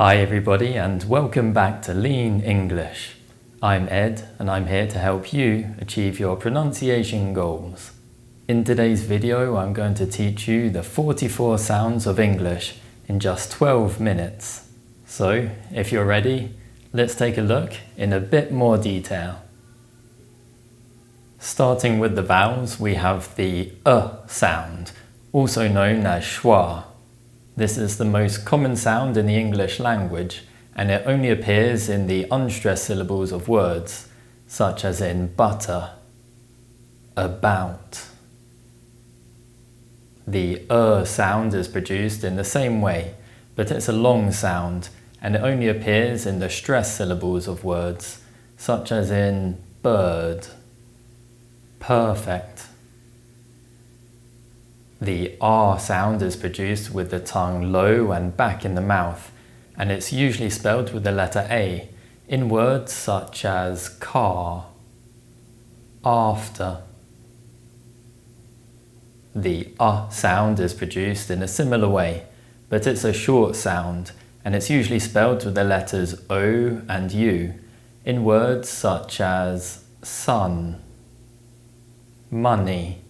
Hi everybody and welcome back to Lean English. I'm Ed and I'm here to help you achieve your pronunciation goals. In today's video I'm going to teach you the 44 sounds of English in just 12 minutes. So if you're ready, let's take a look in a bit more detail. Starting with the vowels, we have the sound, also known as schwa. This is the most common sound in the English language, and it only appears in the unstressed syllables of words, such as in butter, about. The sound is produced in the same way, but it's a long sound, and it only appears in the stressed syllables of words, such as in bird, perfect. The R sound is produced with the tongue low and back in the mouth, and it's usually spelled with the letter A in words such as car, after. The sound is produced in a similar way, but it's a short sound, and it's usually spelled with the letters O and U in words such as sun, money.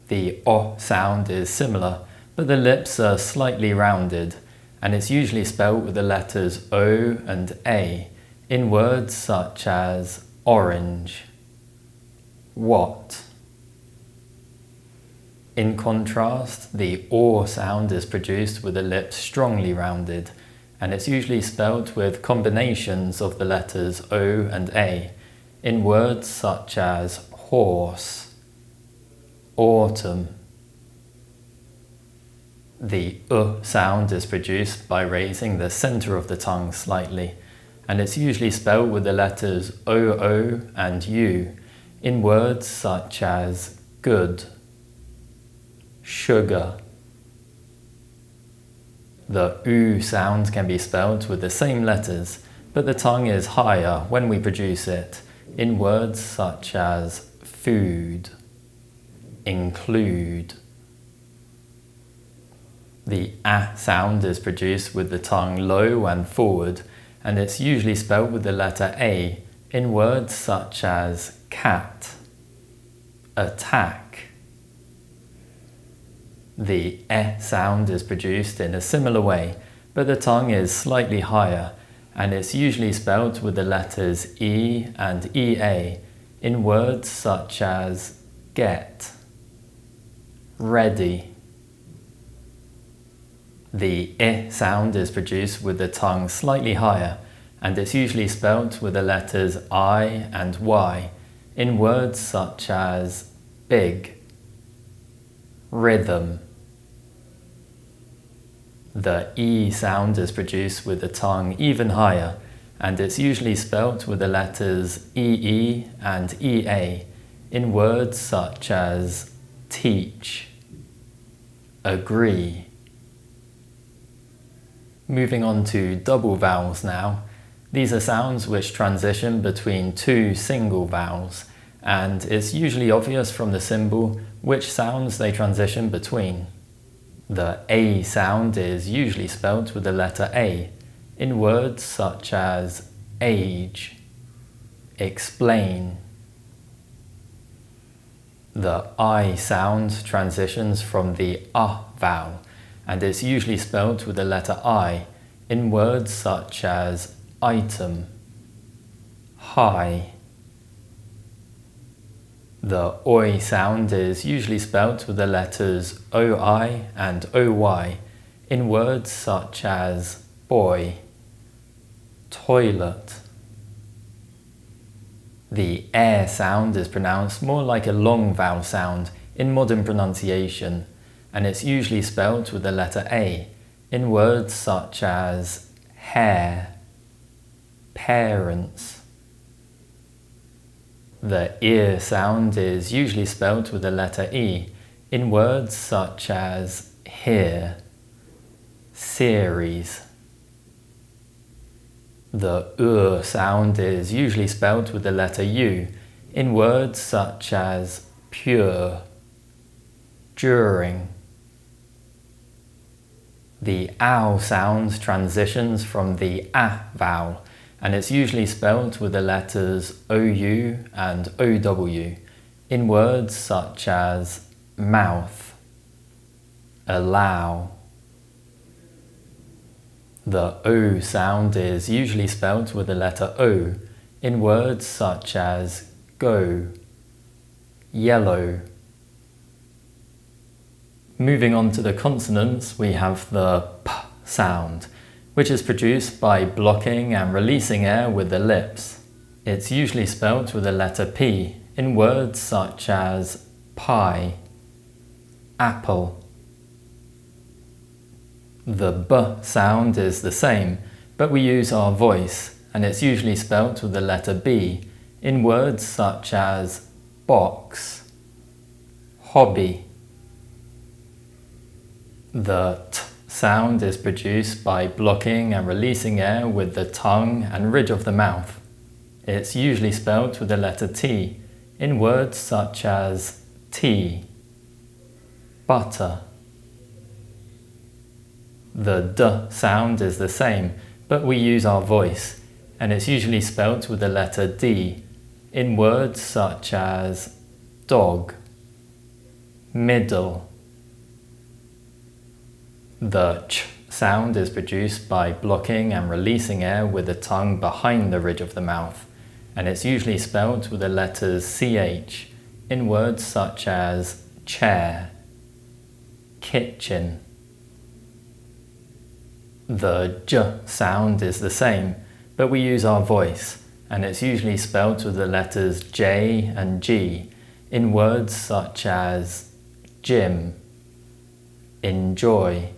The O sound is similar, but the lips are slightly rounded, and it's usually spelled with the letters O and A in words such as orange, what. In contrast, the O sound is produced with the lips strongly rounded, and it's usually spelled with combinations of the letters O and A in words such as horse, autumn. The sound is produced by raising the center of the tongue slightly, and it's usually spelled with the letters O and U in words such as good, sugar. The U sound can be spelled with the same letters, but the tongue is higher when we produce it in words such as food, include. The A sound is produced with the tongue low and forward, and it's usually spelled with the letter A in words such as cat, attack. The E sound is produced in a similar way, but the tongue is slightly higher, and it's usually spelled with the letters E and EA in words such as get, ready. The I sound is produced with the tongue slightly higher, and it's usually spelled with the letters I and Y in words such as big, rhythm. The E sound is produced with the tongue even higher, and it's usually spelled with the letters EE and EA in words such as teach, agree. Moving on to double vowels now. These are sounds which transition between two single vowels, and it's usually obvious from the symbol which sounds they transition between. The A sound is usually spelled with the letter A in words such as age, explain. The I sound transitions from the vowel, and is usually spelled with the letter I in words such as item, high. The Oi sound is usually spelled with the letters OI and OY in words such as boy, toilet. The air sound is pronounced more like a long vowel sound in modern pronunciation, and it's usually spelled with the letter A in words such as hair, parents. The ear sound is usually spelled with the letter E in words such as here, series. The sound is usually spelled with the letter U in words such as pure, during. The ow sound transitions from the a vowel, and it's usually spelled with the letters OU and OW in words such as mouth, allow. The O sound is usually spelled with the letter O in words such as go, yellow. Moving on to the consonants, we have the P sound, which is produced by blocking and releasing air with the lips. It's usually spelled with the letter P in words such as pie, apple. The B sound is the same, but we use our voice, and it's usually spelled with the letter B in words such as box, hobby. The T sound is produced by blocking and releasing air with the tongue and ridge of the mouth. It's usually spelled with the letter T in words such as tea, butter. The D sound is the same, but we use our voice, and it's usually spelled with the letter D in words such as dog, middle. The Ch sound is produced by blocking and releasing air with the tongue behind the ridge of the mouth, and it's usually spelled with the letters CH in words such as chair, kitchen. The J sound is the same, but we use our voice, and it's usually spelled with the letters J and G in words such as gym, enjoy.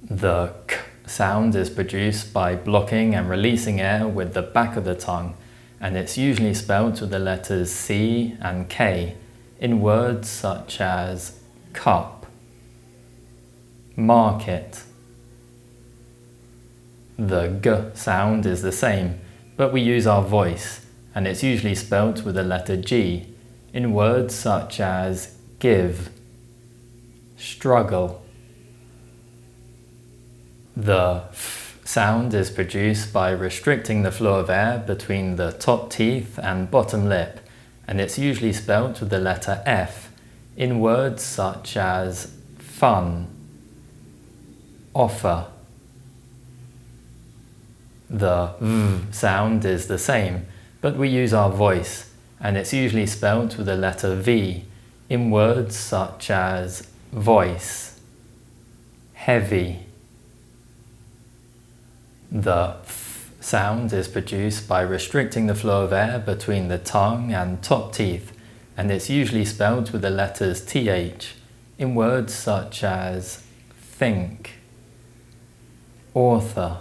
The K sound is produced by blocking and releasing air with the back of the tongue, and it's usually spelled with the letters C and K in words such as cup, market. The G sound is the same, but we use our voice, and it's usually spelled with the letter G in words such as give, struggle. The F sound is produced by restricting the flow of air between the top teeth and bottom lip, and it's usually spelled with the letter F in words such as fun, offer. The V sound is the same, but we use our voice, and it's usually spelled with the letter V in words such as voice, heavy. The Th sound is produced by restricting the flow of air between the tongue and top teeth, and it's usually spelled with the letters TH in words such as think, author.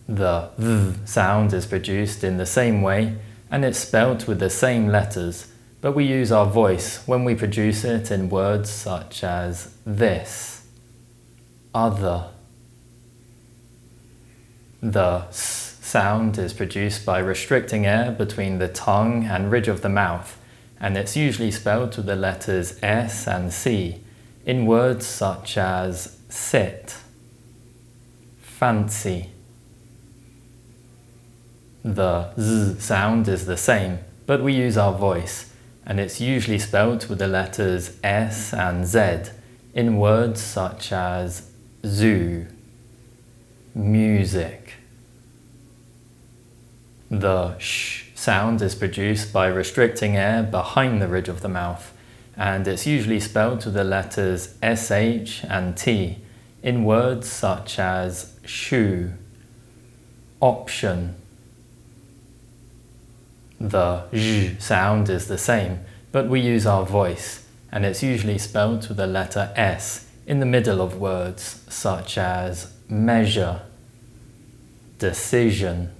The V sound is produced in the same way, and it's spelled with the same letters, but we use our voice when we produce it in words such as this, other. The S sound is produced by restricting air between the tongue and ridge of the mouth, and it's usually spelled with the letters S and C in words such as sit, fancy. The Z sound is the same, but we use our voice, and it's usually spelled with the letters S and Z in words such as zoo, music. The sh sound is produced by restricting air behind the ridge of the mouth, and it's usually spelled with the letters SH and T in words such as shoe, option. The zh sound is the same, but we use our voice, and it's usually spelled with the letter S in the middle of words such as measure, decision.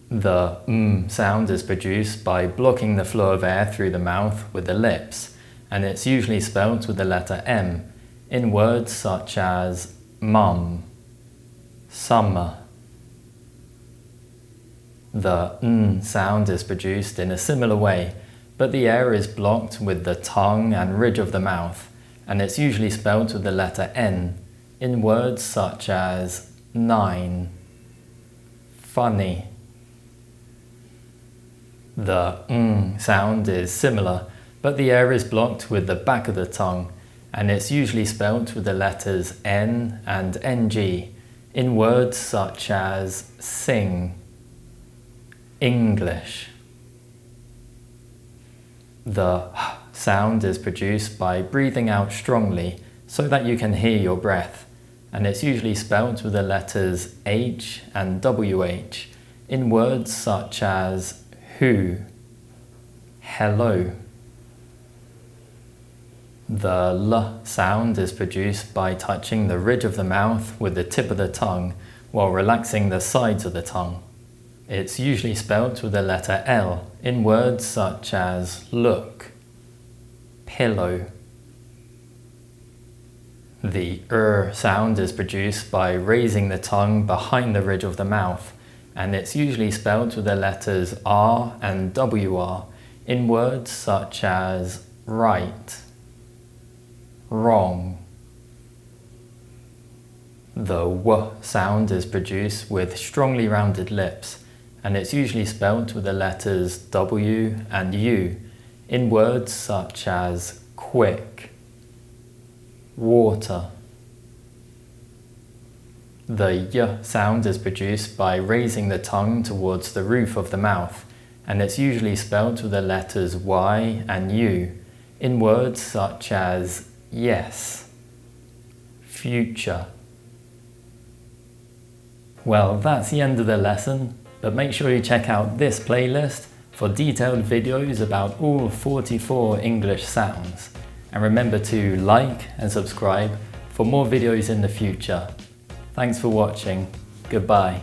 The sound is produced by blocking the flow of air through the mouth with the lips, and it's usually spelled with the letter M in words such as mum, summer. The sound is produced in a similar way, but the air is blocked with the tongue and ridge of the mouth, and it's usually spelled with the letter N in words such as 9, funny. The ng sound is similar, but the air is blocked with the back of the tongue, and it's usually spelled with the letters N and NG in words such as sing, English. The h sound is produced by breathing out strongly so that you can hear your breath, and it's usually spelled with the letters H and WH in words such as who, hello. The L sound is produced by touching the ridge of the mouth with the tip of the tongue while relaxing the sides of the tongue. It's usually spelled with the letter L in words such as look, pillow. The sound is produced by raising the tongue behind the ridge of the mouth, and it's usually spelled with the letters R and WR in words such as right, wrong. The W sound is produced with strongly rounded lips, and it's usually spelled with the letters W and U in words such as quick, water. The Y sound is produced by raising the tongue towards the roof of the mouth, and it's usually spelled with the letters Y and U in words such as yes, future. Well, that's the end of the lesson, but make sure you check out this playlist for detailed videos about all 44 English sounds. And remember to like and subscribe for more videos in the future. Thanks for watching. Goodbye.